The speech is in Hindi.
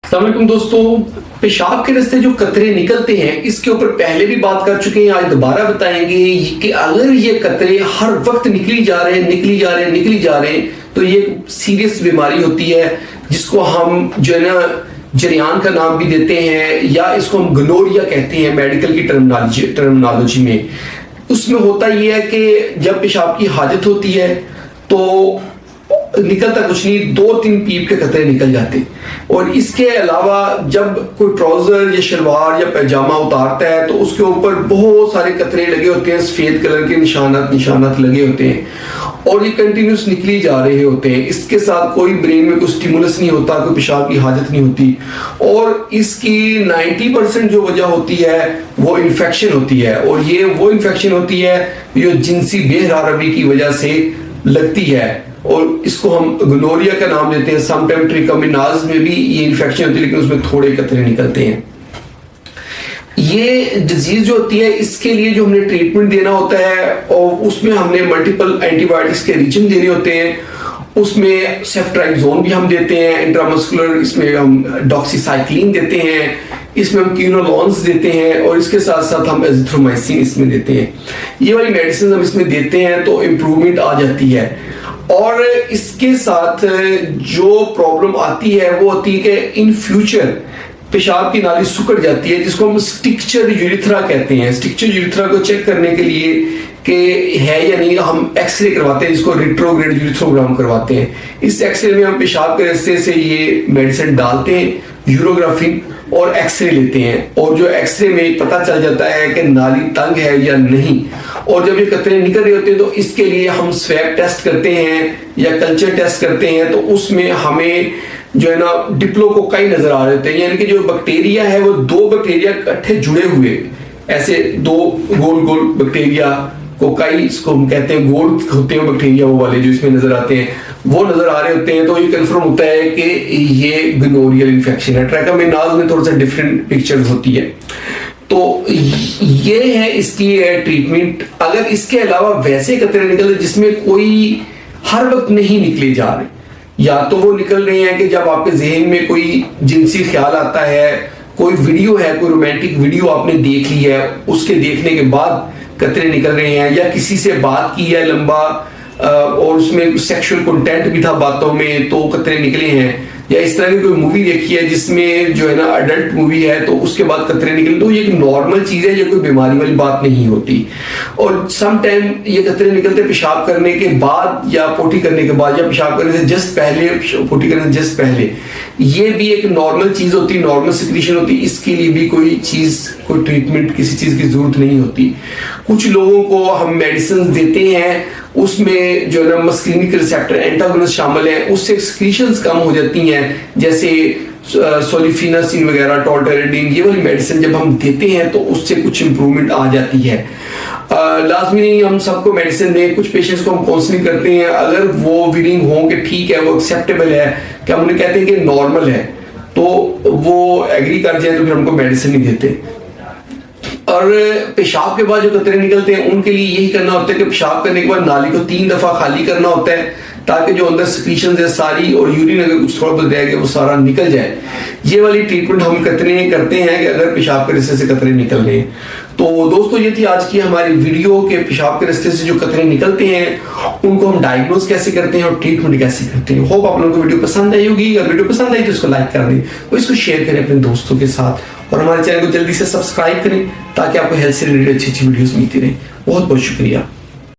अस्सलाम वालेकुम दोस्तों, पेशाब के रास्ते जो कतरे निकलते हैं इसके ऊपर पहले भी बात कर चुके हैं, आज दोबारा बताएंगे कि अगर ये कतरे हर वक्त निकली जा रहे हैं तो ये सीरियस बीमारी होती है जिसको हम जो है ना जरियान का नाम भी देते हैं या इसको हम गनोरिया कहते हैं मेडिकल की टर्मिनोलॉजी में। उसमें होता ये है कि जब पेशाब की हाजत होती है तो निकलता कुछ नहीं, 2-3 पीप के कतरे निकल जाते। और इसके अलावा जब कोई ट्राउजर या शलवार या पैजामा उतारता है तो उसके ऊपर बहुत सारे कतरे लगे होते हैं, सफेद कलर के निशानात लगे होते हैं और ये कंटिन्यूस निकली जा रहे होते हैं। इसके साथ कोई ब्रेन में कोई स्टिमुलस नहीं होता, कोई पेशाब की हाजत नहीं होती और इसकी 90% जो वजह होती है वो इन्फेक्शन होती है। और ये वो इन्फेक्शन होती है जो जिनसी बेहरारवी की वजह से लगती है और इसको हम गनोरिया का नाम देते हैं। समटाइम ट्रिकोमिनाज में भी ये इन्फेक्शन होती है लेकिन उसमें थोड़े कतरे निकलते हैं। ये डिजीज जो होती है इसके लिए जो हमने ट्रीटमेंट देना होता है और उसमें हमने मल्टीपल एंटीबायोटिक्स के रिजिम देने होते हैं। उसमें सेफ्ट्राइक्सोन भी हम देते हैं इंट्रामस्कुलर, इसमें हम डॉक्सीसाइक्लिन देते हैं, इसमें हम कीनोलॉन्स देते हैं और इसके साथ साथ हम एजिथ्रोमाइसिन इसमें देते हैं। ये वाली मेडिसिन हम इसमें देते हैं तो इम्प्रूवमेंट आ जाती है। और इसके साथ जो प्रॉब्लम आती है वो होती है कि इन फ्यूचर पेशाब की नाली सुकड़ जाती है जिसको हम स्टिक्चर यूरिथ्रा कहते हैं। स्टिक्चर यूरिथ्रा को चेक करने के लिए कि है या नहीं हम एक्सरे करवाते हैं जिसको रिट्रोग्रेड यूरिथ्रोग्राम करवाते हैं। इस एक्सरे में हम पेशाब के रास्ते से ये मेडिसिन डालते हैं, यूरोग्राफी और एक्सरे लेते हैं और जो एक्सरे में पता चल जाता है कि नाली तंग है या नहीं। और जब ये कतरे निकल रहे होते हैं तो इसके लिए हम स्वैब टेस्ट करते हैं या कल्चर टेस्ट करते हैं तो उसमें हमें जो है ना डिप्लोकोकाई नजर आ रहे होते हैं, यानी कि जो बैक्टीरिया है वो 2 बैक्टीरिया इकट्ठे जुड़े हुए, ऐसे 2 गोल गोल बैक्टीरिया कोकाई इसको हम कहते हैं, गोल होते हैं बैक्टीरिया वो वाले जो इसमें नजर आते हैं वो नजर आ रहे होते हैं। तो ये कंफर्म होता है कि ये गनोरियल इन्फेक्शन है। ट्रैकोमेनाज में थोड़ा सा डिफरेंट पिक्चर्स होती है। तो ये है इसकी ट्रीटमेंट। अगर इसके अलावा वैसे कतरे निकल जिसमें कोई हर वक्त नहीं निकले जा रहे, या तो वो निकल रहे हैं कि जब आपके जहन में कोई जिनसी ख्याल आता है, कोई वीडियो है, कोई रोमांटिक वीडियो आपने देख ली है, उसके देखने के बाद कतरे निकल रहे हैं, या किसी से बात की है लंबा और उसमें सेक्सुअल कंटेंट भी था बातों में तो कतरे निकले हैं, या इस तरह की कोई मूवी देखी है जिसमें जो है ना अडल्ट मूवी है तो उसके बाद कतरे निकले, तो ये एक नॉर्मल चीज है, ये कोई बीमारी वाली बात नहीं होती। और सम टाइम ये कतरे निकलते पेशाब करने के बाद या पोटी करने के बाद या पेशाब करने से जस्ट पहले, पोटी करने से जस्ट पहले, ये भी एक नॉर्मल चीज होती है, नॉर्मल सिक्रीशन होती है। इसके लिए भी कोई ट्रीटमेंट किसी चीज की जरूरत नहीं होती। कुछ लोगों को हम मेडिसिन देते हैं उसमें जो है ना मस्कुलिनिक रिसेप्टर एंटागोनिस्ट शामिल है, उससे एक्सक्रीशंस कम हो जाती हैं, जैसे सोलिफिनासिन वगैरह, टॉल्टेरेडिन, ये वाली मेडिसिन जब हम देते हैं तो उससे कुछ इंप्रूवमेंट आ जाती है। लाजमी नहीं हम सबको मेडिसिन दें, कुछ पेशेंट्स को हम काउंसलिंग करते हैं, अगर वो वीडिंग हो कि ठीक है, वो एक्सेप्टेबल है, कि हम उन्हें कहते हैं कि नॉर्मल है, तो वो एग्री कर जाए तो फिर हमको मेडिसिन नहीं देते। और पेशाब के बाद जो कतरे निकलते हैं उनके लिए यही करना होता है कि पेशाब करने के बाद नाली को 3 दफा खाली करना होता है ताकि जो अंदर सिक्रीशन है सारी और यूरिन अगर कुछ थोड़ा बहुत रह गया वो सारा निकल जाए। ये वाली ट्रीटमेंट हम कतरे करते हैं कि अगर पेशाब के रास्ते से कतरे निकल रहे हैं। तो दोस्तों ये थी आज की हमारी वीडियो के पेशाब के रास्ते से जो कतरे निकलते हैं उनको हम डायग्नोज कैसे करते हैं और ट्रीटमेंट कैसे करते हैं। होप आप लोगों को वीडियो पसंद आई होगी। अगर वीडियो पसंद आई तो इसको लाइक कर दें और इसको शेयर करें अपने दोस्तों के साथ और हमारे चैनल को जल्दी से सब्सक्राइब करें ताकि आपको हेल्थ से रिलेटेड अच्छी वीडियोस मिलती रहे। बहुत बहुत शुक्रिया।